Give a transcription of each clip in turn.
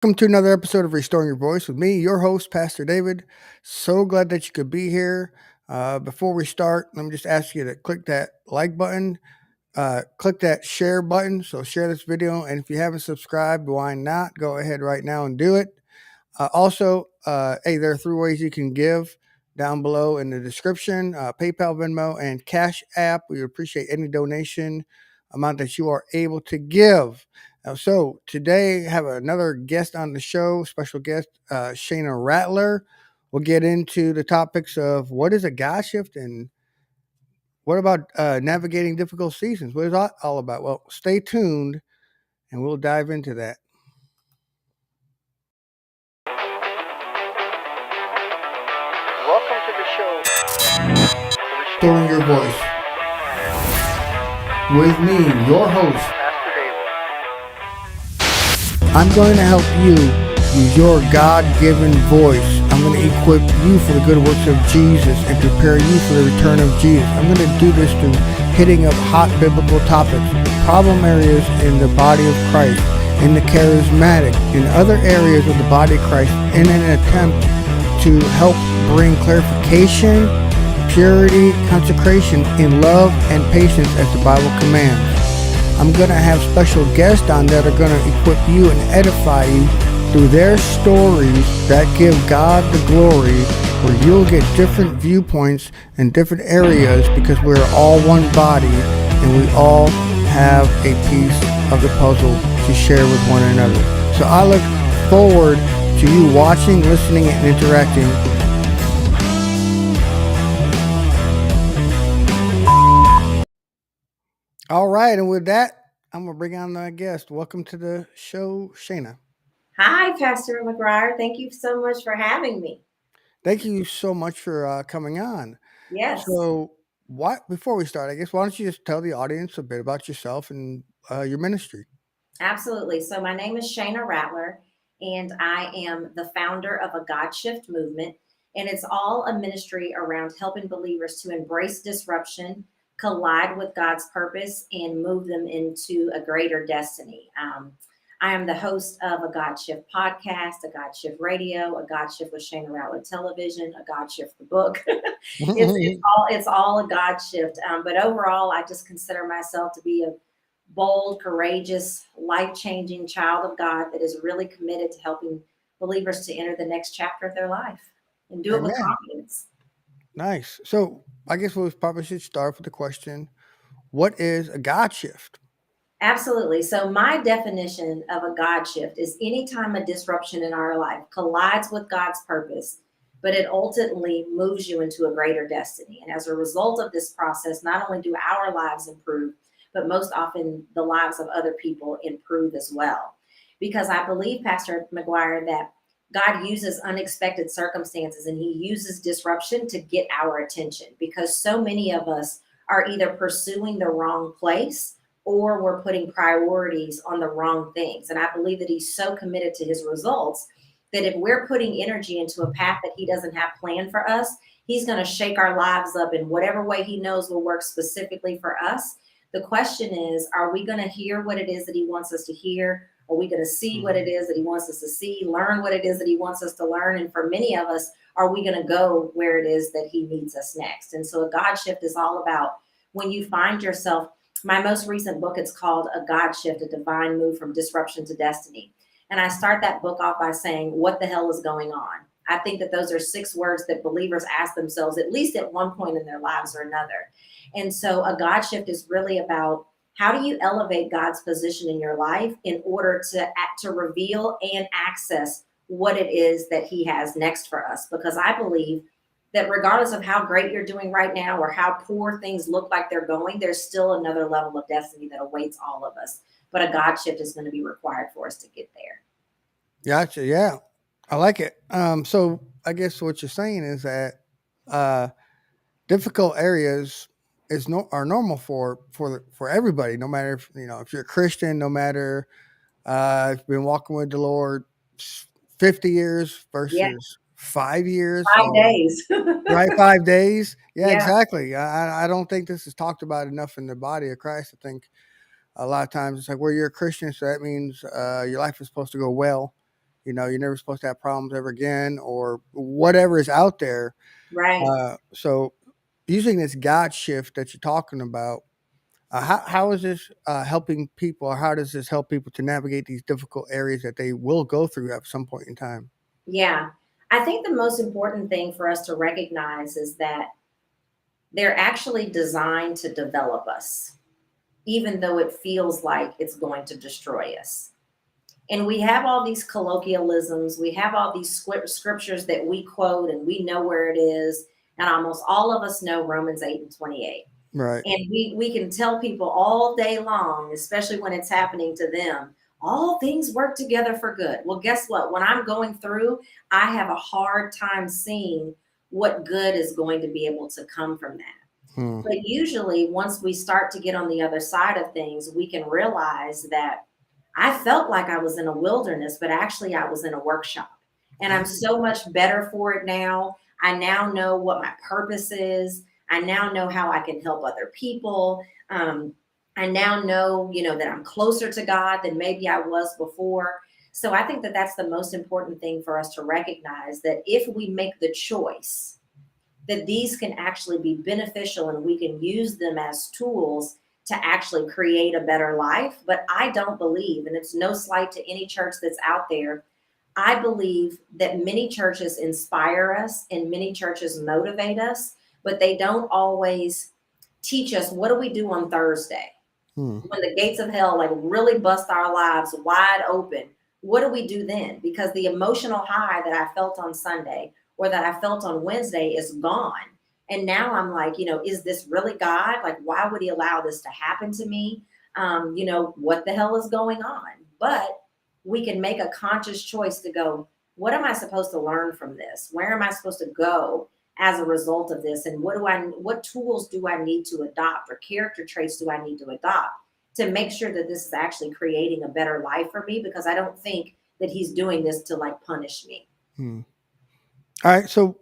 Welcome to another episode of Restoring Your Voice with me, your host, Pastor David. So glad that you could be here. Before we start, let me just ask you to click that like button, click that share button. So share this video. And if you haven't subscribed, why not? Go ahead right now and do it. Hey, there are three ways you can give down below in the description: PayPal, Venmo, and Cash App. We appreciate any donation amount that you are able to give. So today, I have another guest on the show, special guest, Shayna Rattler. We'll get into the topics of what is a God shift and what about navigating difficult seasons. What is that all about? Well, stay tuned and we'll dive into that. Welcome to the show, Restoring Your Voice. With me, your host, Pastor David. I'm going to help you use your God-given voice. I'm going to equip you for the good works of Jesus and prepare you for the return of Jesus. I'm going to do this through hitting up hot biblical topics, problem areas in the body of Christ, in the charismatic, in other areas of the body of Christ, in an attempt to help bring clarification, purity, consecration in love and patience as the Bible commands. I'm going to have special guests on that are going to equip you and edify you through their stories that give God the glory, where you'll get different viewpoints in different areas because we're all one body and we all have a piece of the puzzle to share with one another. So I look forward to you watching, listening, and interacting. All right, and with that, I'm going to bring on the guest. Welcome to the show, Shayna. Hi, Pastor McGuire. Thank you so much for having me. Thank you so much for coming on. Yes, So, before we start, I guess, why don't you just tell the audience a bit about yourself and your ministry? absolutely. So, my name is Shayna Rattler, and I am the founder of a God Shift movement. And it's all a ministry around helping believers to embrace disruption, collide with God's purpose, and move them into a greater destiny. I am the host of a God Shift podcast, a God Shift radio, a God Shift with Shayna Rattler television, a God Shift the book. it's all a God shift. But overall, I just consider myself to be a bold, courageous, life-changing child of God that is really committed to helping believers to enter the next chapter of their life and do it with Amen. confidence. Nice. So, I guess we probably should start with the question: what is a God shift? Absolutely. So my definition of a God shift is anytime a disruption in our life collides with God's purpose, but it ultimately moves you into a greater destiny. And as a result of this process, not only do our lives improve, but most often the lives of other people improve as well. Because I believe, Pastor McGuire, that God uses unexpected circumstances and he uses disruption to get our attention because so many of us are either pursuing the wrong place or we're putting priorities on the wrong things. And I believe that he's so committed to his results that if we're putting energy into a path that he doesn't have planned for us, he's going to shake our lives up in whatever way he knows will work specifically for us. The question is, are we going to hear what it is that he wants us to hear? Are we going to see what it is that he wants us to see, learn what it is that he wants us to learn? And for many of us, are we going to go where it is that he needs us next? And so a God shift is all about when you find yourself. My most recent book, it's called A God Shift, A Divine Move from Disruption to Destiny. And I start that book off by saying, what the hell is going on? I think that those are 6 words that believers ask themselves at least at one point in their lives or another. And so a God shift is really about how do you elevate God's position in your life in order to reveal and access what it is that he has next for us? Because I believe that regardless of how great you're doing right now or how poor things look like they're going, there's still another level of destiny that awaits all of us. But a God shift is going to be required for us to get there. Gotcha. Yeah, I like it. So, I guess what you're saying is that uh, difficult areas are normal for everybody, no matter if you're a Christian, no matter if you've been walking with the Lord 50 years Yeah, versus 5 years, 5 days. right? 5 days. Yeah, Yeah, exactly. I don't think this is talked about enough in the body of Christ. I think a lot of times it's like, well, you're a Christian, so that means your life is supposed to go well. You're never supposed to have problems ever again, or whatever is out there. Right. So using this God shift that you're talking about, how is this helping people, or how does this help people to navigate these difficult areas that they will go through at some point in time? Yeah. I think the most important thing for us to recognize is that they're actually designed to develop us, even though it feels like it's going to destroy us. And we have all these colloquialisms, we have all these scriptures that we quote and we know where it is. And almost all of us know Romans 8 and 28. Right. And we can tell people all day long, especially when it's happening to them, all things work together for good. Well, guess what? When I'm going through, I have a hard time seeing what good is going to be able to come from that. Hmm. But usually, once we start to get on the other side of things, we can realize that I felt like I was in a wilderness, but actually, I was in a workshop. And I'm so much better for it now. I now know what my purpose is. I now know how I can help other people. I now know, that I'm closer to God than maybe I was before. So I think that that's the most important thing for us to recognize, that if we make the choice that these can actually be beneficial and we can use them as tools to actually create a better life. But I don't believe, and it's no slight to any church that's out there, I believe that many churches inspire us and many churches motivate us, but they don't always teach us, what do we do on Thursday Hmm. when the gates of hell like really bust our lives wide open? What do we do then? Because the emotional high that I felt on Sunday or that I felt on Wednesday is gone. And now I'm like, is this really God? Like, why would he allow this to happen to me? What the hell is going on? But we can make a conscious choice to go, what am I supposed to learn from this? Where am I supposed to go as a result of this? And what tools do I need to adopt, or character traits do I need to adopt to make sure that this is actually creating a better life for me? Because I don't think that he's doing this to like punish me. Hmm. All right. So,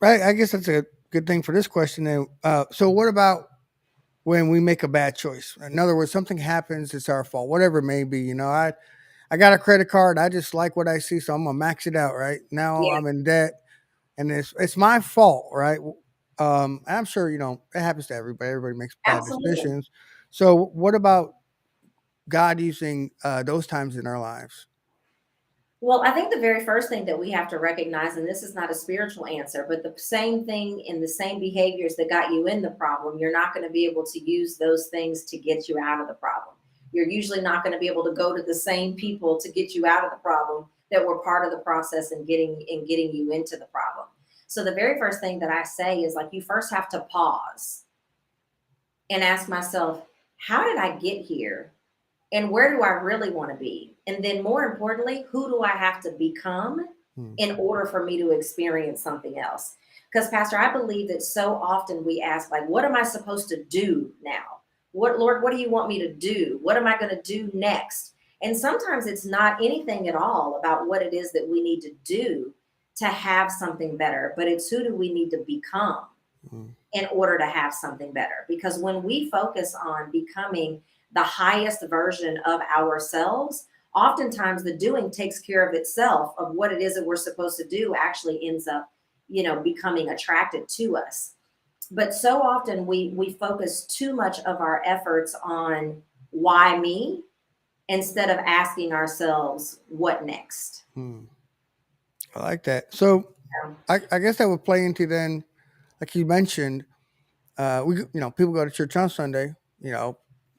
right, I guess that's a good thing for this question. Then, so what about when we make a bad choice? In other words, something happens, it's our fault, whatever it may be. I got a credit card. I just like what I see, so I'm gonna max it out. Right now, Yeah, I'm in debt, and it's my fault. Right. I'm sure it happens to everybody. Everybody makes bad absolutely. decisions. So, what about God using those times in our lives? Well, I think the very first thing that we have to recognize, and this is not a spiritual answer, but the same thing in the same behaviors that got you in the problem, you're not going to be able to use those things to get you out of the problem. You're usually not going to be able to go to the same people to get you out of the problem that were part of the process and getting you into the problem. So the very first thing that I say is, like, you first have to pause and ask myself, how did I get here? And where do I really want to be? And then more importantly, who do I have to become Hmm. in order for me to experience something else? Because Pastor, I believe that so often we ask, like, what am I supposed to do now? Lord, what do you want me to do? What am I going to do next? And sometimes it's not anything at all about what it is that we need to do to have something better, but it's who do we need to become Hmm. in order to have something better. Because when we focus on becoming the highest version of ourselves, oftentimes the doing takes care of itself, of what it is that we're supposed to do actually ends up, becoming attracted to us. But so often we focus too much of our efforts on why me instead of asking ourselves what next. Hmm. I like that. So, I guess that would play into then, like you mentioned, people go to church on Sunday,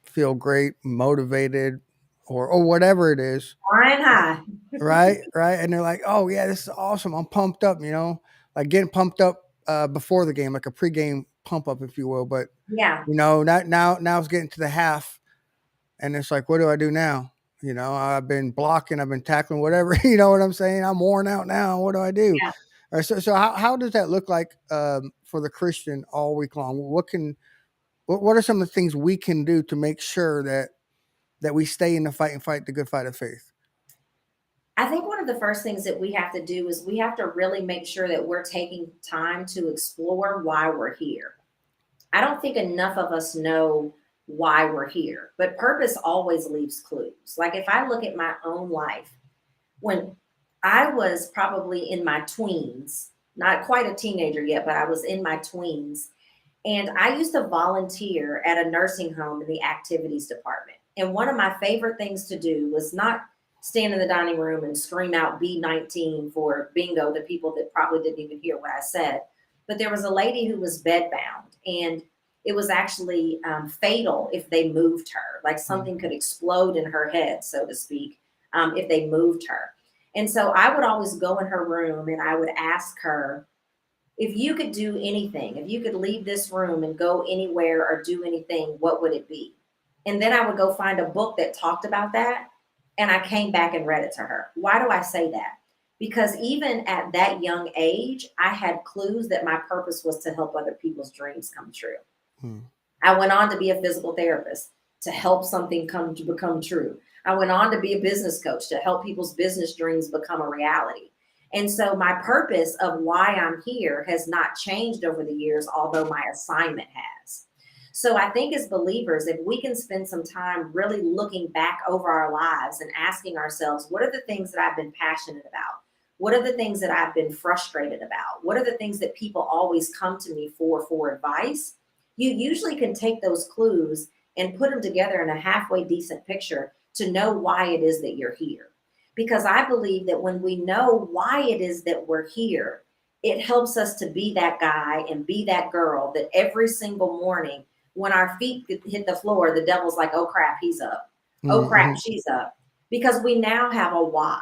feel great, motivated, or whatever it is, Flying high. right, right, and they're like, oh yeah, this is awesome, I'm pumped up, like getting pumped up before the game, like a pregame pump up, if you will. But Yeah. not now it's getting to the half, and it's like, what do I do now? I've been blocking, I've been tackling, whatever. You know what I'm saying? I'm worn out now. What do I do? Yeah. So how does that look like for the Christian all week long? What are some of the things we can do to make sure that we stay in the fight and fight the good fight of faith? I think one of the first things that we have to do is we have to really make sure that we're taking time to explore why we're here. I don't think enough of us know why we're here, but purpose always leaves clues. Like, if I look at my own life, when I was probably in my tweens, not quite a teenager yet, but I was in my tweens. And I used to volunteer at a nursing home in the activities department. And one of my favorite things to do was not stand in the dining room and scream out B19 for bingo to people that probably didn't even hear what I said. But there was a lady who was bedbound, and it was actually fatal if they moved her. Like something could explode in her head, so to speak, if they moved her. And so I would always go in her room and I would ask her, if you could do anything, if you could leave this room and go anywhere or do anything, what would it be? And then I would go find a book that talked about that. And I came back and read it to her. Why do I say that? Because even at that young age, I had clues that my purpose was to help other people's dreams come true. Hmm. I went on to be a physical therapist to help something come to become true. I went on to be a business coach to help people's business dreams become a reality. And so my purpose of why I'm here has not changed over the years, although my assignment has. So I think as believers, if we can spend some time really looking back over our lives and asking ourselves, what are the things that I've been passionate about? What are the things that I've been frustrated about? What are the things that people always come to me for advice? You usually can take those clues and put them together in a halfway decent picture to know why it is that you're here. Because I believe that when we know why it is that we're here, it helps us to be that guy and be that girl that every single morning when our feet hit the floor, the devil's like, oh crap, he's up. Oh crap, Mm-hmm. she's up. Because we now have a why.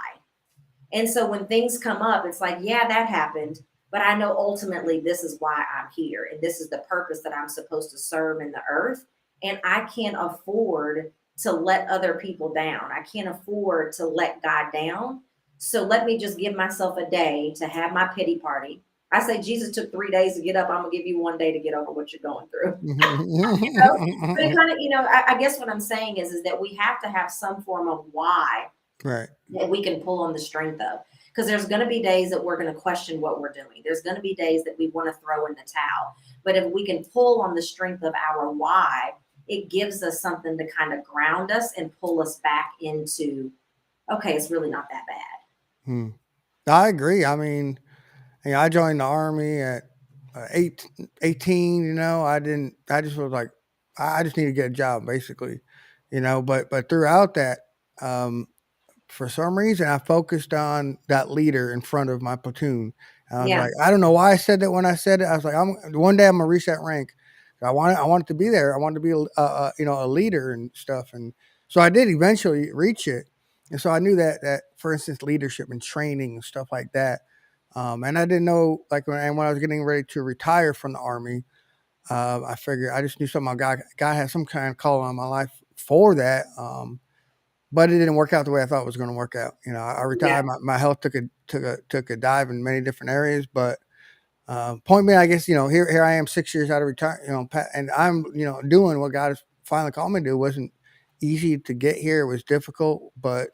And so when things come up, it's like, yeah, that happened. But I know ultimately this is why I'm here. And this is the purpose that I'm supposed to serve in the earth. And I can't afford to let other people down. I can't afford to let God down. So let me just give myself a day to have my pity party. I say Jesus took 3 days to get up. I'm gonna give you one day to get over what you're going through. But it kind of, I guess what I'm saying is that we have to have some form of why Right. that we can pull on the strength of. Because there's going to be days that we're going to question what we're doing. There's going to be days that we want to throw in the towel. But if we can pull on the strength of our why, it gives us something to kind of ground us and pull us back into, okay, it's really not that bad. Hmm. I agree. I mean, I joined the army at 18. I didn't. I just was like, I just need to get a job, basically. But throughout that, um, for some reason, I focused on that leader in front of my platoon. I was Yeah. like, I don't know why I said that when I said it. I was like, one day I'm gonna reach that rank. I wanted to be there. I wanted to be a leader and stuff. And so I did eventually reach it. And so I knew that for instance, leadership and training and stuff like that. And I didn't know, like, when I was getting ready to retire from the army, I figured I just knew something. God had some kind of call on my life for that. But it didn't work out the way I thought it was going to work out. I Yeah. retired. My health took a dive in many different areas. But point being, I guess, here I am 6 years out of retire. And I'm doing what God has finally called me to do. It wasn't easy to get here. It was difficult, but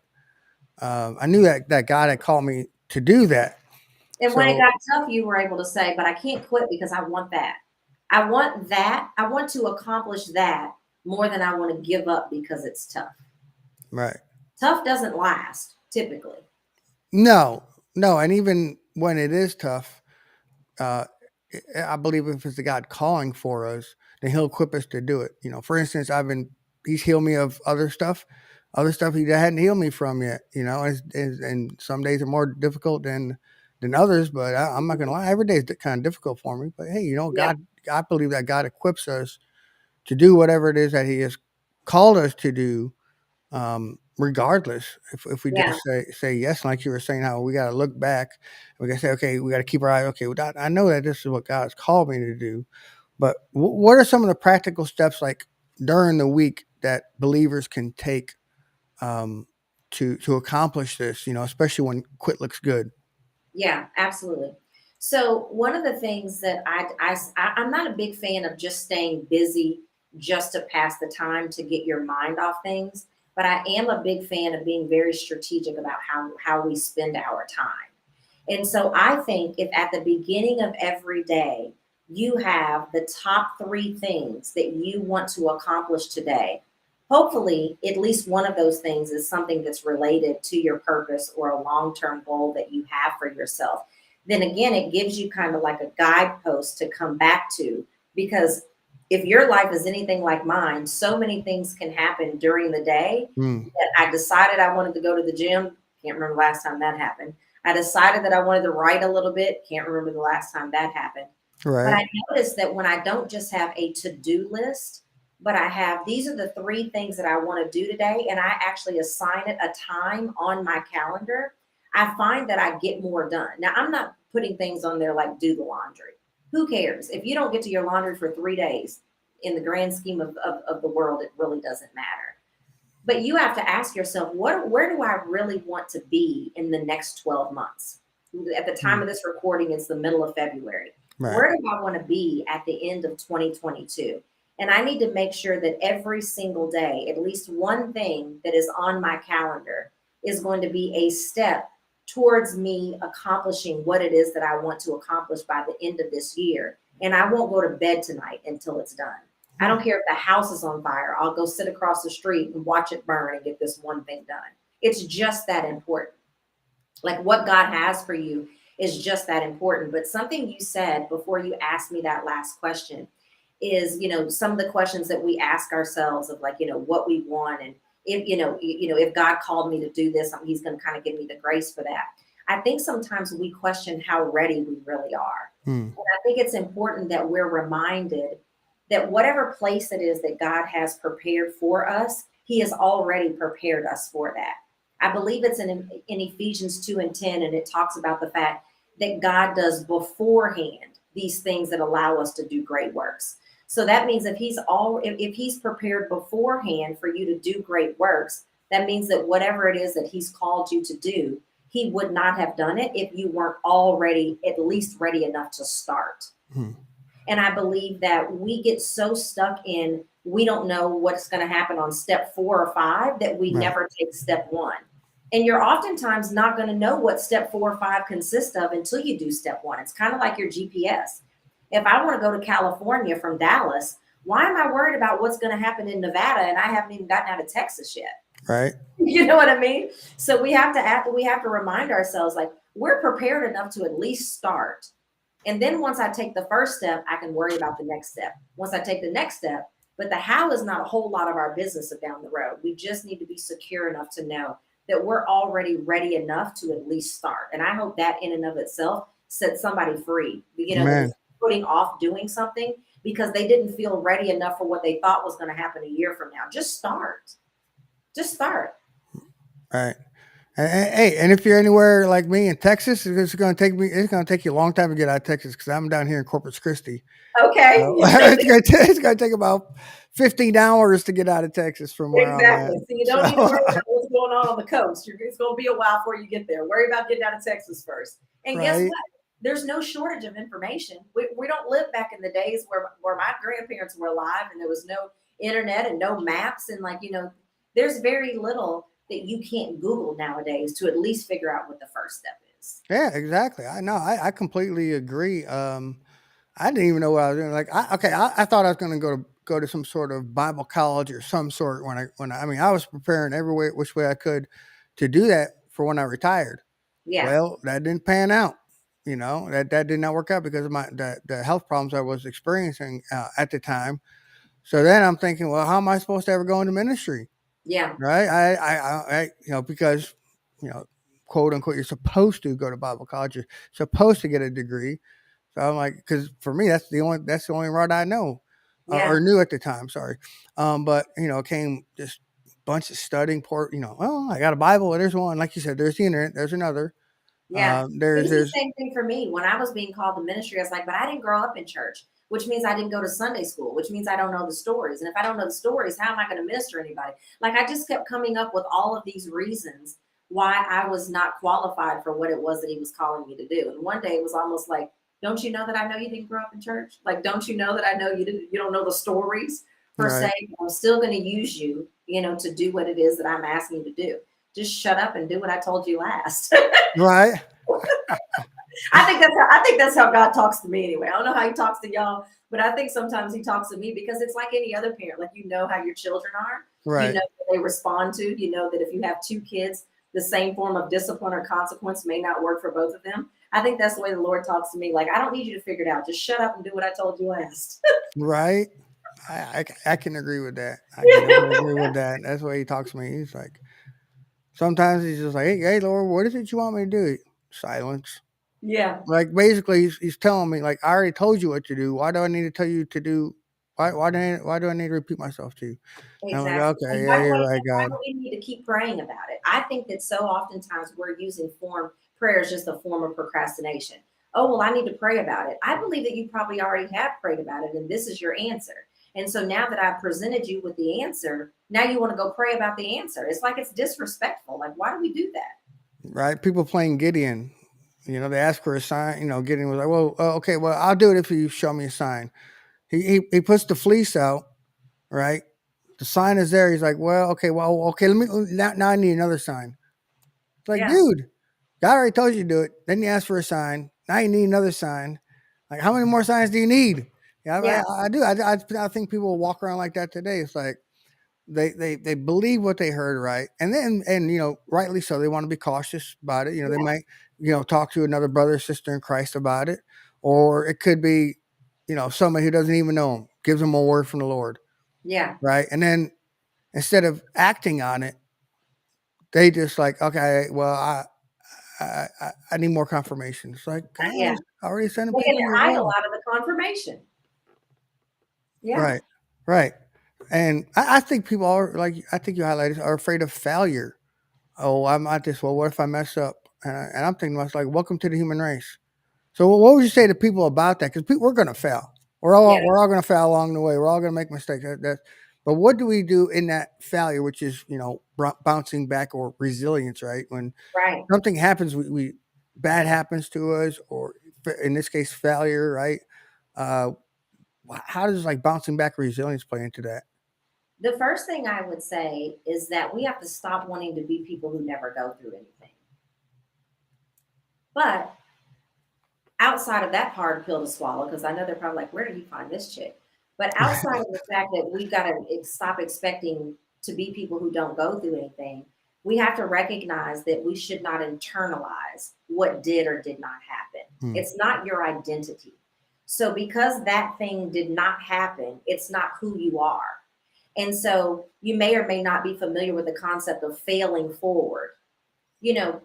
I knew that God had called me to do that. And when it So got tough, you were able to say, but I can't quit because I want that. I want that. I want to accomplish that more than I want to give up because it's tough. right. Tough doesn't last typically. No, no, and even when it is tough, uh, I believe if it's the God calling for us, then He'll equip us to do it. For instance, He's healed me of other stuff He hadn't healed me from yet. And some days are more difficult than others. But I'm not gonna lie, every day is kind of difficult for me. But hey, Yep. I believe that God equips us to do whatever it is that He has called us to do, regardless. If we Yeah. just say yes, like you were saying, how we got to look back, we got to say, okay, we got to keep our eye. Okay, well, I know that this is what God's called me to do, but what are some of the practical steps, like during the week, that believers can take, um, to accomplish this? Especially when quit looks good. Yeah, absolutely. So one of the things that I'm not a big fan of just staying busy just to pass the time to get your mind off things, but I am a big fan of being very strategic about how we spend our time. And so I think if at the beginning of every day you have the top three things that you want to accomplish today, hopefully at least one of those things is something that's related to your purpose or a long-term goal that you have for yourself. Then again, it gives you kind of like a guidepost to come back to, because if your life is anything like mine, so many things can happen during the day Mm. that I decided I wanted to go to the gym. Can't remember the last time that happened. I decided that I wanted to write a little bit. Can't remember the last time that happened. But Right. I noticed that when I don't just have a to-do list, but I have, these are the 3 things that I want to do today, and I actually assign it a time on my calendar, I find that I get more done. Now, I'm not putting things on there like do the laundry. Who cares? If you don't get to your laundry for 3 days, in the grand scheme of the world, it really doesn't matter. But you have to ask yourself, where do I really want to be in the next 12 months? At the time Mm. of this recording, it's the middle of February. Right. Where do I want to be at the end of 2022? And I need to make sure that every single day, at least one thing that is on my calendar is going to be a step towards me accomplishing what it is that I want to accomplish by the end of this year. And I won't go to bed tonight until it's done. I Mm. don't care if the house is on fire. I'll go sit across the street and watch it burn and get this one thing done. It's just that important. Like what God has for you is just that important. But something you said before you asked me that last question is, some of the questions that we ask ourselves of like, what we want, and if, if God called me to do this, he's going to kind of give me the grace for that. I think sometimes we question how ready we really are. Mm. And I think it's important that we're reminded that whatever place it is that God has prepared for us, he has already prepared us for that. I believe it's in Ephesians 2 and 10, and it talks about the fact that God does beforehand these things that allow us to do great works. So that means if he's prepared beforehand for you to do great works, that means that whatever it is that he's called you to do, he would not have done it if you weren't already at least ready enough to start. Mm. And I believe that we get so stuck in, we don't know what's going to happen on step 4 or 5 that we Right. never take step 1. And you're oftentimes not going to know what step 4 or 5 consists of until you do step 1. It's kind of like your GPS. If I want to go to California from Dallas, why am I worried about what's going to happen in Nevada and I haven't even gotten out of Texas yet? Right. You know what I mean? So we have to remind ourselves, like, we're prepared enough to at least start. And then once I take the first step, I can worry about the next step. Once I take the next step, but the how is not a whole lot of our business down the road. We just need to be secure enough to know that we're already ready enough to at least start. And I hope that in and of itself sets somebody free, that is Man. putting off doing something because they didn't feel ready enough for what they thought was going to happen a year from now. Just start. Just start. Right. Hey, and if you're anywhere like me in Texas, it's going to take you a long time to get out of Texas because I'm down here in Corpus Christi. Okay. So it's going to take about 15 hours to get out of Texas from where I'm at. Exactly. So you don't need to So, worry about what's going on the coast. It's going to be a while before you get there. Worry about getting out of Texas first. And guess right. what? There's no shortage of information. We don't live back in the days where my grandparents were alive and there was no internet and no maps. And there's very little that you can't Google nowadays to at least figure out what the first step is. Yeah, exactly. I know. I completely agree. I didn't even know what I was doing. Like, I thought I was going to go to some sort of Bible college or some sort I mean, I was preparing every way, which way I could to do that for when I retired. Yeah. Well, that didn't pan out. That did not work out because of the health problems I was experiencing at the time. So then I'm thinking, well, how am I supposed to ever go into ministry? Yeah. Right? Because quote unquote, you're supposed to go to Bible college. You're supposed to get a degree. So I'm like, because for me, that's the only route I know Yeah. or knew at the time. Sorry, but it came just a bunch of studying. I got a Bible. There's one, like you said. There's the internet. There's another. Yeah. It was the There's same thing for me. When I was being called to ministry, I was like, but I didn't grow up in church, which means I didn't go to Sunday school, which means I don't know the stories. And if I don't know the stories, how am I going to minister to anybody? Like, I just kept coming up with all of these reasons why I was not qualified for what it was that he was calling me to do. And one day it was almost like, don't you know that I know you didn't grow up in church? Like, don't you know that I know you don't know the stories per right. se? I'm still going to use you, to do what it is that I'm asking you to do. Just shut up and do what I told you last. Right. I think that's how God talks to me anyway. I don't know how he talks to y'all, but I think sometimes he talks to me because it's like any other parent. Like, how your children are. You Right. know what they respond to. You know that if you have two kids, the same form of discipline or consequence may not work for both of them. I think that's the way the Lord talks to me. Like, I don't need you to figure it out. Just shut up and do what I told you last. Right. I can agree with that. I can definitely agree with that. That's the way he talks to me. He's like, sometimes he's just like, hey, Lord, what is it you want me to do? Silence. Yeah, Like basically, he's telling me like, I already told you what to do. Why do I need to tell you to do? Why do I need to repeat myself to you? And I'm like, exactly. okay, And yeah, you're right, why God. do we need to keep praying about it? I think that so oftentimes we're using prayer as just a form of procrastination. Oh, well, I need to pray about it. I believe that you probably already have prayed about it, and this is your answer. And so now that I've presented you with the answer, now you want to go pray about the answer. It's like it's disrespectful. Like, why do we do that? Right? People playing Gideon. They ask for a sign. Gideon was like, well, okay, well, I'll do it if you show me a sign. He puts the fleece out, right? The sign is there. He's like, well, okay. Let me now. I need another sign. It's like, Yeah, dude, God already told you to do it. Then you ask for a sign. Now you need another sign. Like, how many more signs do you need? Yeah, yeah, I do. I think people walk around like that today. It's like they believe what they heard, right, and then rightly so. They want to be cautious about it. They yeah, might talk to another brother or sister in Christ about it, or it could be somebody who doesn't even know them gives them a word from the Lord, yeah, right, and then instead of acting on it, they just like, okay, well, I need more confirmation. It's like, yeah. guys, I already sending Making people an your idol way. out of the confirmation. Yeah, Right, right. And I think people are like, I think you highlighted, are afraid of failure. Oh, I'm at this. Well, what if I mess up? And I'm thinking, myself, like, welcome to the human race. So, what would you say to people about that? Because we're going to fail. yeah, We're all going to fail along the way. We're all going to make mistakes. But what do we do in that failure, which is bouncing back or resilience, right? When right. something happens, we bad happens to us, or in this case, failure, right? Uh, how does like bouncing back resilience play into that? The first thing I would say is that we have to stop wanting to be people who never go through anything. But outside of that hard pill to swallow, because I know they're probably like, where did you find this chick? But outside of the fact that we've got to stop expecting to be people who don't go through anything, we have to recognize that we should not internalize what did or did not happen. Hmm. It's not your identity. So because that thing did not happen, it's not who you are. And so you may or may not be familiar with the concept of failing forward. You know,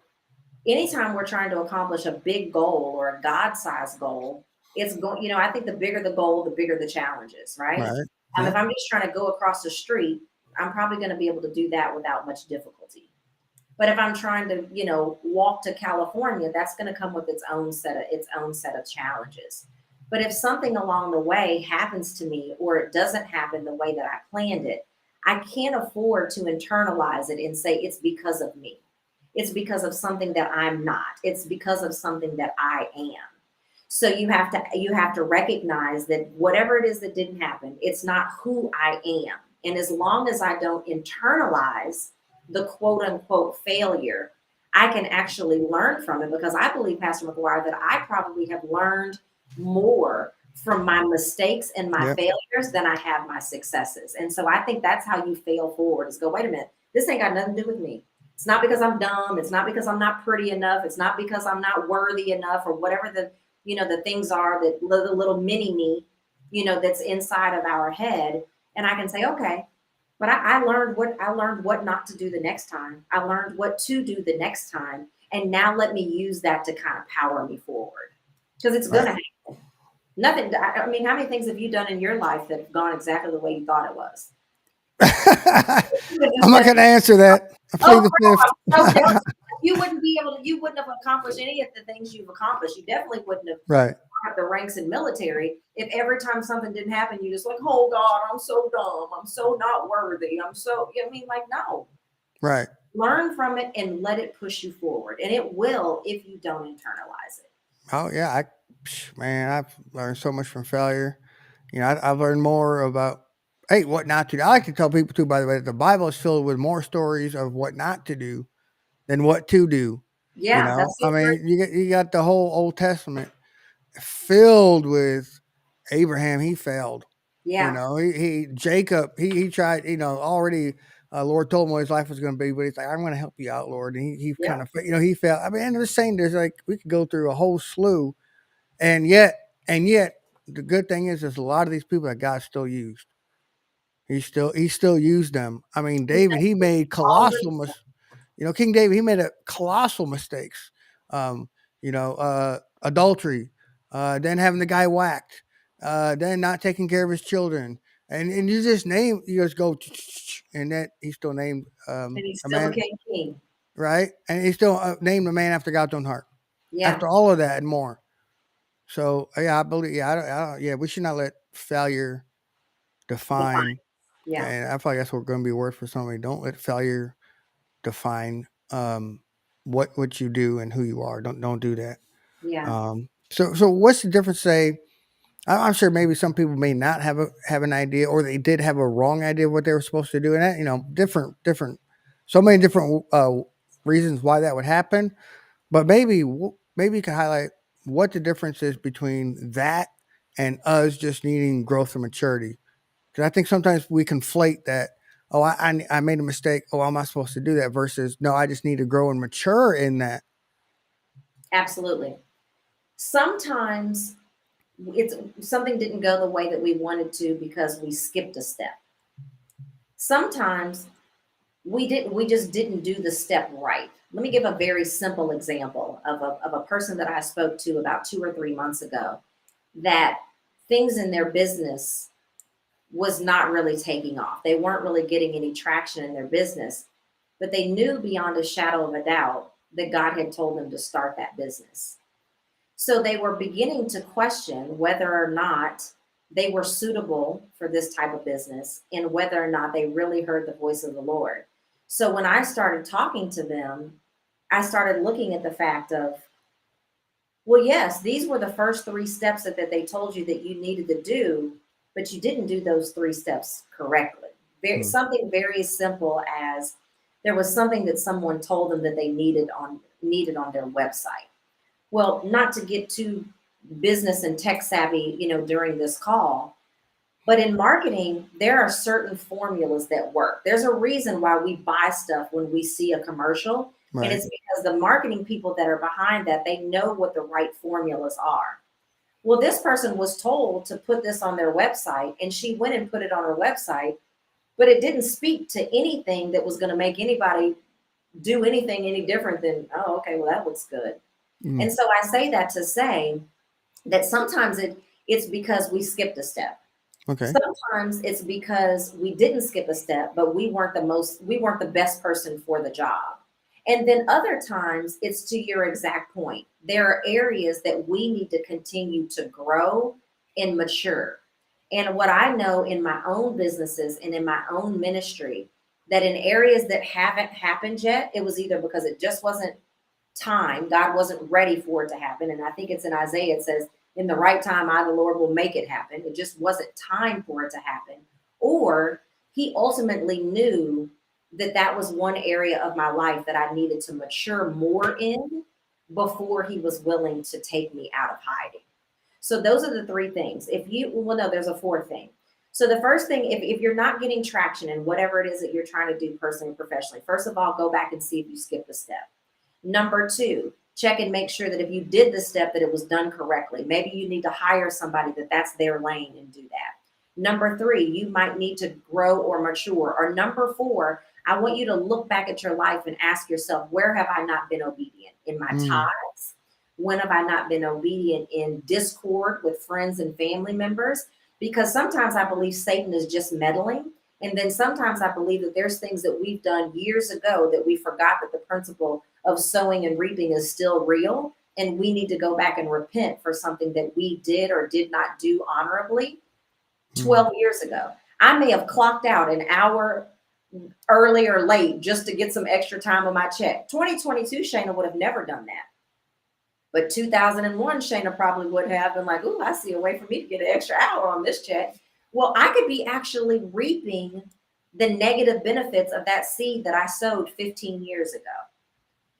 anytime we're trying to accomplish a big goal or a God-sized goal, it's going, I think the bigger the goal, the bigger the challenges, right? Right. If Yeah. I'm just trying to go across the street, I'm probably going to be able to do that without much difficulty. But if I'm trying to, walk to California, that's going to come with its own set of challenges. But if something along the way happens to me or it doesn't happen the way that I planned it, I can't afford to internalize it and say it's because of me. It's because of something that I'm not. It's because of something that I am. So you have to recognize that whatever it is that didn't happen, it's not who I am. And as long as I don't internalize the quote unquote failure, I can actually learn from it, because I believe, Pastor McGuire, that I probably have learned more from my mistakes and my Yeah. failures than I have my successes. And so I think that's how you fail forward, is go, wait a minute, this ain't got nothing to do with me. It's not because I'm dumb. It's not because I'm not pretty enough. It's not because I'm not worthy enough, or whatever the things are, that the little mini me, that's inside of our head. And I can say, okay, but I learned what not to do the next time. I learned what to do the next time. And now let me use that to kind of power me forward. Because it's Right. gonna happen. Nothing, I mean, how many things have you done in your life that have gone exactly the way you thought it was? You would I'm just not said, going to answer that. I oh plead the crap, I'm so done. fifth. You wouldn't have accomplished any of the things you've accomplished. You definitely wouldn't have Right. the ranks in military if every time something didn't happen, you just like, oh God, I'm so dumb. I'm so not worthy. I mean, like, no. Right. Learn from it and let it push you forward. And it will if you don't internalize it. Oh yeah. Man, I've learned so much from failure. I've learned more about what not to do. I like to tell people too, by the way, that the Bible is filled with more stories of what not to do than what to do. Yeah, that's I so true. mean, you got the whole Old Testament filled with Abraham. He failed. You Yeah. know, he Jacob, he tried, already Lord told him what his life was going to be, but he's like, I'm going to help you out, Lord. And he kind Yep. of, he felt, I mean, and the saying, there's like, we could go through a whole slew. And yet, the good thing is, there's a lot of these people that God still used. He still used them. I mean, He David, he said, made all the King David, he made a colossal mistakes. Adultery, then having the guy whacked, then not taking care of his children, and you just go, and then he still named and he a still man, became king. right, and he still named a man after God's own heart. Yeah. After all of that and more, so yeah, I believe, yeah, yeah, we should not let failure Define. define. Yeah. And I feel like that's what going to be a word for somebody. Don't let failure define what you do and who you are. Don't do that. Yeah. So what's the difference? Say, I'm sure maybe some people may not have an idea, or they did have a wrong idea of what they were supposed to do, and that, different, so many different reasons why that would happen. But maybe you can highlight what the difference is between that and us just needing growth and maturity. Because I think sometimes we conflate that. Oh, I made a mistake. Oh, I'm not supposed to do that. Versus, no, I just need to grow and mature in that. Absolutely. Sometimes it's something didn't go the way that we wanted to because we skipped a step. Sometimes we just didn't do the step right. Let me give a very simple example of a person that I spoke to about 2 or 3 months ago, that things in their business was not really taking off. They weren't really getting any traction in their business, but they knew beyond a shadow of a doubt that God had told them to start that business. So they were beginning to question whether or not they were suitable for this type of business and whether or not they really heard the voice of the Lord. So when I started talking to them, I started looking at the fact of, well, yes, these were the first 3 steps that they told you that you needed to do, but you didn't do those 3 steps correctly. Hmm. Something very simple as there was something that someone told them that they needed on their website. Well, not to get too business and tech savvy, during this call, but in marketing, there are certain formulas that work. There's a reason why we buy stuff when we see a commercial, and Right. it's because the marketing people that are behind that, they know what the right formulas are. Well, this person was told to put this on their website, and she went and put it on her website, but it didn't speak to anything that was going to make anybody do anything any different than, oh, okay, well, that looks good. Mm. And so I say that to say that sometimes it's because we skipped a step. Okay. Sometimes it's because we didn't skip a step, but we weren't the best person for the job. And then other times it's to your exact point. There are areas that we need to continue to grow and mature. And what I know in my own businesses and in my own ministry, that in areas that haven't happened yet, it was either because it just wasn't time. God wasn't ready for it to happen. And I think it's in Isaiah, it says, in the right time, I, the Lord, will make it happen. It just wasn't time for it to happen. Or he ultimately knew that that was one area of my life that I needed to mature more in before he was willing to take me out of hiding. So those are the 3 things. Well, no, there's a 4th thing. So the first thing, if you're not getting traction in whatever it is that you're trying to do personally and professionally, first of all, go back and see if you skipped a step. Number 2, check and make sure that if you did the step, that it was done correctly. Maybe you need to hire somebody that's their lane and do that. Number 3, you might need to grow or mature. Or number 4, I want you to look back at your life and ask yourself, where have I not been obedient? In my Mm. tithes? When have I not been obedient in discord with friends and family members? Because sometimes I believe Satan is just meddling. And then sometimes I believe that there's things that we've done years ago that we forgot that the principle of sowing and reaping is still real. And we need to go back and repent for something that we did or did not do honorably Mm. 12 years ago. I may have clocked out an hour early or late just to get some extra time on my check. 2022, Shayna would have never done that. But 2001, Shayna probably would have been like, ooh, I see a way for me to get an extra hour on this check. Well, I could be actually reaping the negative benefits of that seed that I sowed 15 years ago.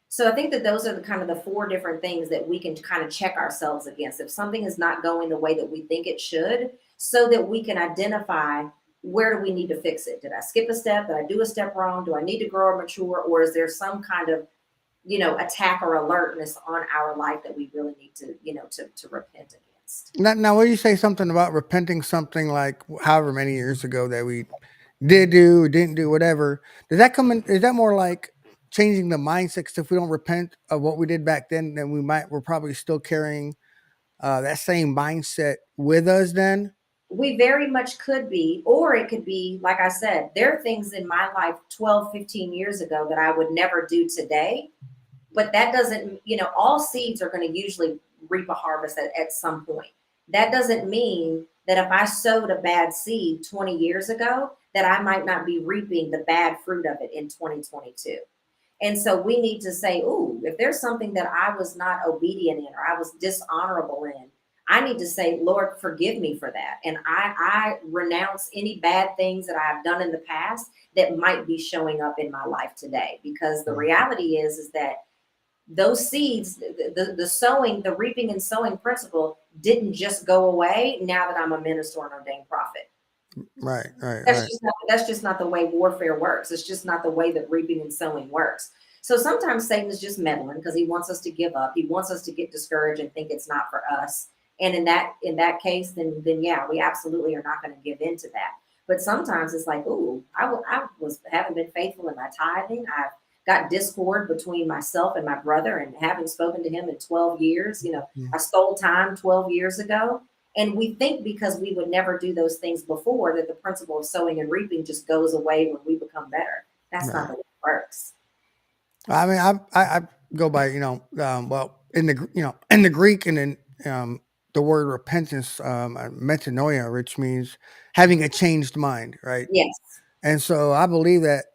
So I think that those are the kind of the 4 different things that we can kind of check ourselves against. If something is not going the way that we think it should, so that we can identify where do we need to fix it. Did I skip a step? Did I do a step wrong? Do I need to grow or mature? Or is there some kind of, attack or alertness on our life that we really need to, to repent against? Now, when you say something about repenting something like however many years ago that we did do, didn't do, whatever, does that come in? Is that more like changing the mindset? 'Cause if we don't repent of what we did back then we're probably still carrying that same mindset with us then. We very much could be, or it could be, like I said, there are things in my life 12, 15 years ago that I would never do today. But that doesn't, all seeds are going to usually reap a harvest at some point. That doesn't mean that if I sowed a bad seed 20 years ago, that I might not be reaping the bad fruit of it in 2022. And so we need to say, ooh, if there's something that I was not obedient in or I was dishonorable in, I need to say, Lord, forgive me for that. And I renounce any bad things that I've done in the past that might be showing up in my life today. Because the reality is that those seeds, the sowing, the reaping and sowing principle didn't just go away now that I'm a minister or an ordained prophet. Right, right, That's right. just not the way warfare works. It's just not the way that reaping and sowing works. So sometimes Satan is just meddling because he wants us to give up. He wants us to get discouraged and think it's not for us. And in that case, then yeah, we absolutely are not going to give in to that. But sometimes it's like, ooh, I haven't been faithful in my tithing. I've got discord between myself and my brother, and haven't spoken to him in 12 years. Mm. I stole time 12 years ago. And we think because we would never do those things before that the principle of sowing and reaping just goes away when we become better. That's not Right. the way it works. I mean, I go by well in the in the Greek and in the word repentance, metanoia, which means having a changed mind, right? Yes. And so I believe that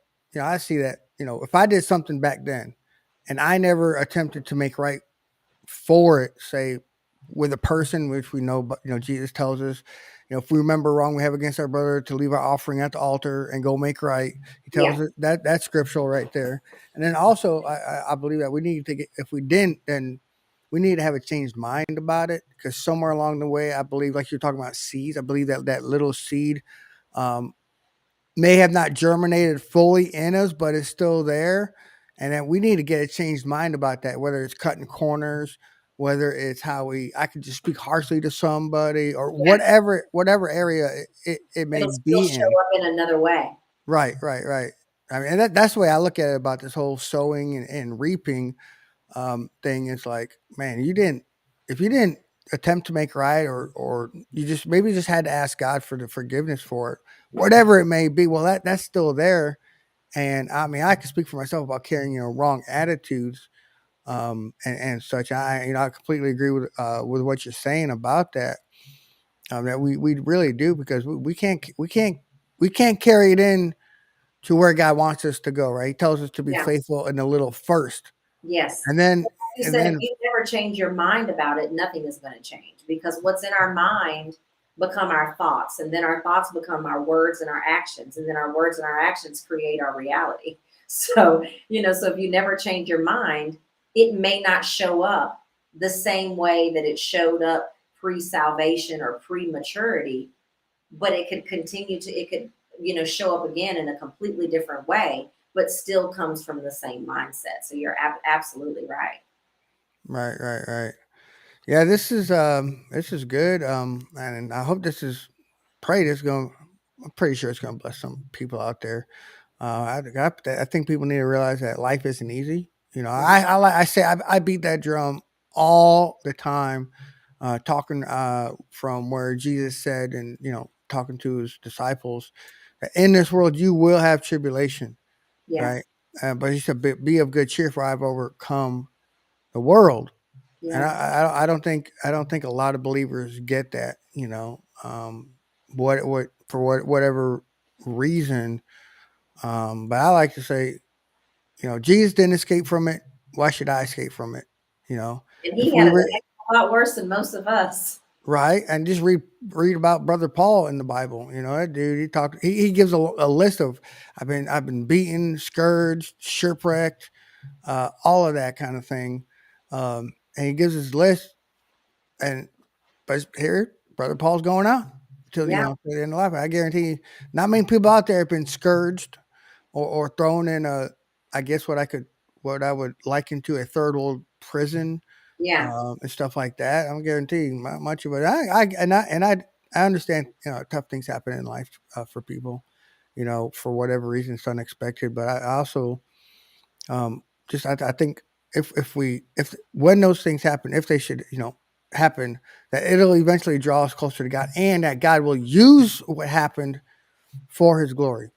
I see that if I did something back then and I never attempted to make right for it, say with a person, which we know, but Jesus tells us, if we remember wrong we have against our brother, to leave our offering at the altar and go make right. He tells Yeah. us that's scriptural right there. And then also, I believe that we need to get, if we didn't, then we need to have a changed mind about it, because somewhere along the way, I believe, like you're talking about seeds, I believe that that little seed um, may have not germinated fully in us, but it's still there. And then we need to get a changed mind about that, whether it's cutting corners, whether it's I could just speak harshly to somebody, or Yes. whatever area it may It'll still be show in. up in another way. Right, right, right. I mean, and that's the way I look at it about this whole sowing and reaping thing. It's like, man, if you didn't attempt to make right, or you just maybe just had to ask God for the forgiveness for it, whatever it may be. Well, that's still there. And I mean, I can speak for myself about carrying wrong attitudes and such. I completely agree with what you're saying about that. That we really do, because we can't carry it in to where God wants us to go. Right? He tells us to be Yeah. faithful in the little first, Yes. and then You and said if then you never change your mind about it, nothing is going to change, because what's in our mind become our thoughts, and then our thoughts become our words and our actions, and then our words and our actions create our reality. So, so if you never change your mind, it may not show up the same way that it showed up pre-salvation or pre-maturity, but it could show up again in a completely different way, but still comes from the same mindset. So you're absolutely right. right, right, right. Yeah, this is good. And I hope this is pray this going. I'm pretty sure it's going to bless some people out there. I think people need to realize that life isn't easy. Mhm. I say I beat that drum all the time, talking from where Jesus said, and talking to his disciples, that in this world you will have tribulation, right? Yes. But he said, be of good cheer, for I've overcome the world. And Yeah. I don't think a lot of believers get that. Whatever reason. But I like to say, Jesus didn't escape from it. Why should I escape from it? You know, And if he we had it were a heck of a lot worse than most of us. right, and just read about Brother Paul in the Bible. That dude, he gives a list of, I've been beaten, scourged, shipwrecked, all of that kind of thing. And he gives his list, and but here, Brother Paul's going out. till Yeah. till the end of life. I guarantee you, not many people out there have been scourged or thrown in I guess what I would liken to a third world prison, Yeah. and stuff like that. I'm guaranteeing much of it. I understand, tough things happen in life, for people, for whatever reason it's unexpected. But I also, just I think if when those things happen, if they should, happen, that it'll eventually draw us closer to God, and that God will use what happened for His glory.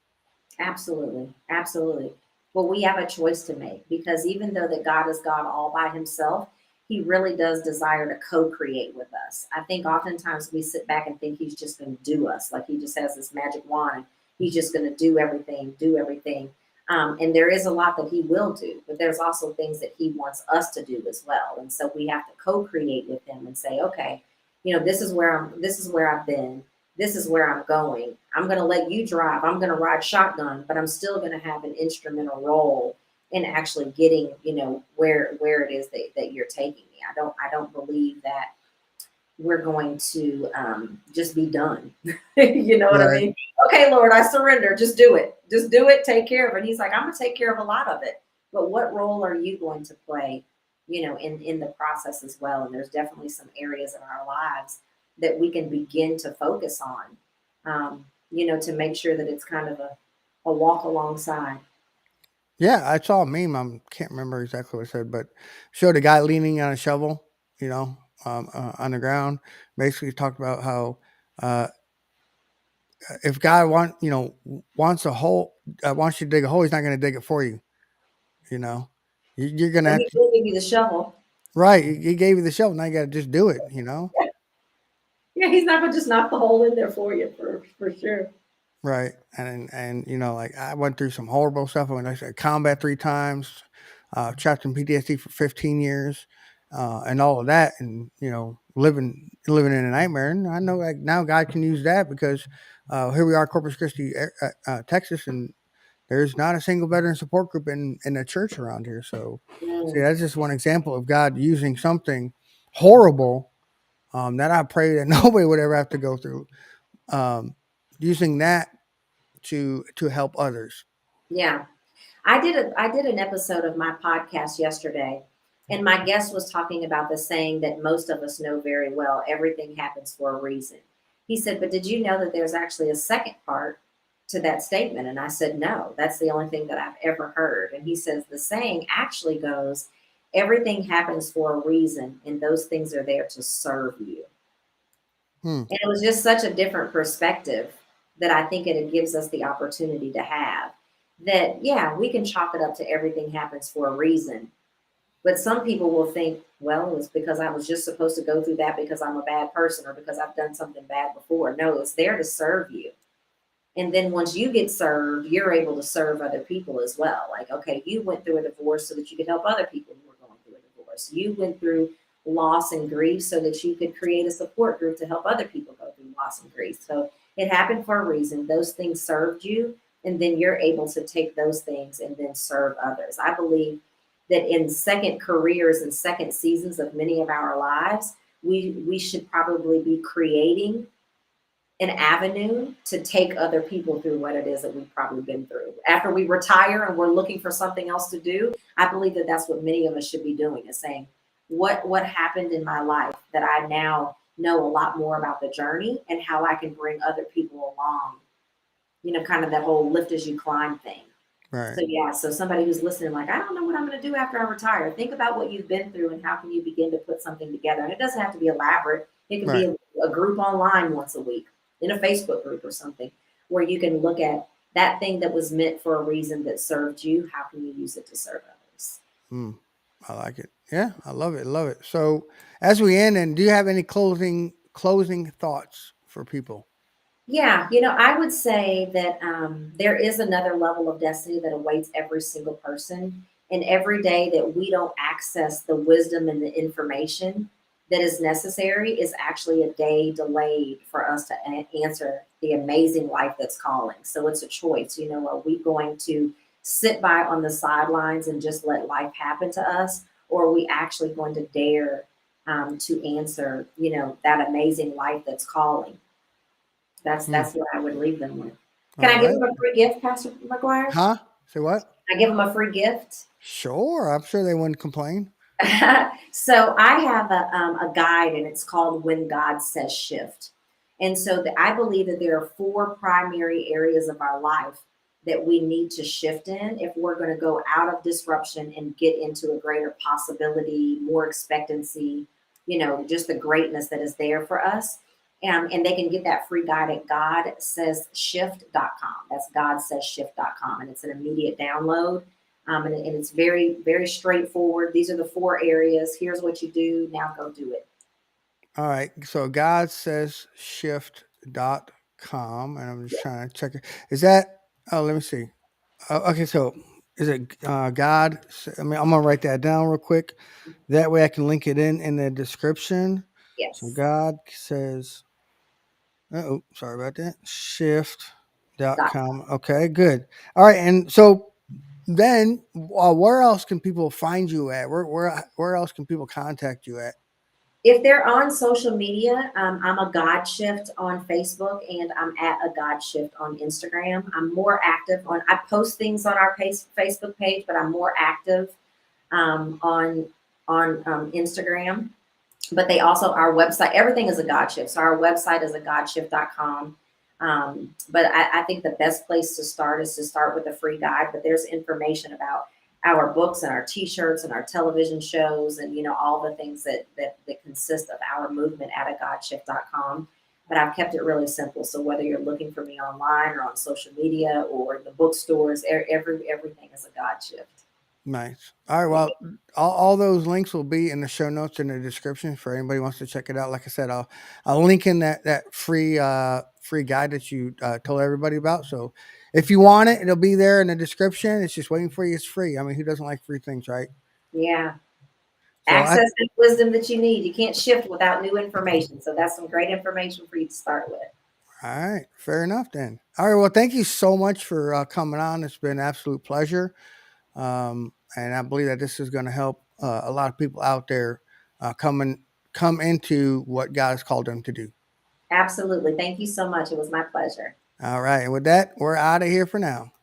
Absolutely. Absolutely. Well, we have a choice to make because even though that God is God all by himself, he really does desire to co-create with us. I think oftentimes we sit back and think he's just going to do us, like he just has this magic wand and he's just going to do everything, do everything. And there is a lot that he will do, but there's also things that he wants us to do as well. And so we have to co-create with him and say, okay, this is where I've been, this is where I'm going. I'm going to let you drive. I'm going to ride shotgun, but I'm still going to have an instrumental role in actually getting, where it is that you're taking me. I don't believe that we're going to just be done. You know what I Right. mean? Okay, Lord, I surrender. Just do it. Just do it. Take care of it. And he's like, I'm going to take care of a lot of it. But what role are you going to play, in the process as well? And there's definitely some areas in our lives that we can begin to focus on, to make sure that it's kind of a walk alongside. Yeah, I saw a meme. I can't remember exactly what it said, but showed a guy leaning on a shovel, on the ground. Basically, talked about how, uh, if God wants a hole, wants you to dig a hole, He's not going to dig it for you. You know, you're going to But have he to. will give you the shovel. Right, He gave you the shovel. Now you got to just do it. Yeah, he's not going to just knock the hole in there for you, for sure. Right, and like I went through some horrible stuff. I went to combat 3 times, trapped in PTSD for 15 years, and all of that, and living in a nightmare. And I know, like, now God can use that because, here we are, Corpus Christi, Texas, and there's not a single veteran support group in the church around here. So, see, Mm, that's just one example of God using something horrible, that I pray that nobody would ever have to go through. Um, Using that to help others. yeah. I did an episode of my podcast yesterday, and my guest was talking about the saying that most of us know very well, everything happens for a reason. He said, but did you know that there's actually a second part to that statement? And I said, no, that's the only thing that I've ever heard. And he says the saying actually goes, everything happens for a reason, and those things are there to serve you. Hmm. And it was just such a different perspective that I think it gives us the opportunity to have. That, yeah, we can chalk it up to everything happens for a reason. But some people will think, well, it was because I was just supposed to go through that because I'm a bad person or because I've done something bad before. No, it's there to serve you. And then once you get served, you're able to serve other people as well. Like, okay, you went through a divorce so that you could help other people who were going through a divorce. You went through loss and grief so that you could create a support group to help other people go through loss and grief. So it happened for a reason. Those things served you, and then you're able to take those things and then serve others. I believe that in second careers and second seasons of many of our lives, we should probably be creating an avenue to take other people through what it is that we've probably been through. After we retire and we're looking for something else to do, I believe that that's what many of us should be doing, is saying, what happened in my life that I now know a lot more about the journey and how I can bring other people along, kind of that whole lift as you climb thing. Right. So yeah, so somebody who's listening, like, I don't know what I'm going to do after I retire. Think about what you've been through and how can you begin to put something together. And it doesn't have to be elaborate. It can be Right. a group online once a week in a Facebook group or something where you can look at that thing that was meant for a reason that served you. How can you use it to serve others? Hmm. I like it. Yeah, I love it. Love it. So, as we end, and do you have any closing thoughts for people? Yeah, I would say that there is another level of destiny that awaits every single person. And every day that we don't access the wisdom and the information that is necessary is actually a day delayed for us to answer the amazing life that's calling. So it's a choice. Are we going to sit by on the sidelines and just let life happen to us? Or are we actually going to dare to answer, that amazing life that's calling? That's what I would leave them with. Can All I give right. them a free gift, Pastor McGuire? Huh? Say what? Can I give them a free gift? Sure. I'm sure they wouldn't complain. So I have a guide, and it's called When God Says Shift. And so I believe that there are four primary areas of our life that we need to shift in if we're going to go out of disruption and get into a greater possibility, more expectancy, just the greatness that is there for us. And they can get that free guide at godsayshift.com. That's godsayshift.com. And it's an immediate download. And it's very, very straightforward. These are the four areas. Here's what you do. Now go do it. All right. So God says shift.com. And I'm just Yes. trying to check it. Is that, oh, let me see. Okay. So is it God? I mean, I'm going to write that down real quick. That way I can link it in the description. So Yes. God says, oh, sorry about that. Dot. Shift.com. Okay. Good. All right. And so then where else can people find you at? Where else can people contact you at? If they're on social media, I'm a God Shift on Facebook, and I'm at a God Shift on Instagram. I'm more active I post things on our Facebook page, but I'm more active on Instagram. But they also, our website, everything is a God Shift. So our website is a godshift.com. But I think the best place to start is to start with a free guide. But there's information about our books and our t-shirts and our television shows and all the things that consist of our movement at a godshift.com. But I've kept it really simple. So whether you're looking for me online or on social media or the bookstores, everything is a God Shift. Nice. All right. Well, all those links will be in the show notes in the description for anybody who wants to check it out. Like I said, I'll link in that free guide that you told everybody about. So if you want it, it'll be there in the description. It's just waiting for you. It's free. I mean, who doesn't like free things, right? Yeah. So Access and wisdom that you need. You can't shift without new information. So that's some great information for you to start with. all right, fair enough then. All right. Well, thank you so much for coming on. It's been an absolute pleasure. And I believe that this is going to help a lot of people out there come into what God has called them to do. Absolutely. Thank you so much. It was my pleasure. All right. And with that, we're out of here for now.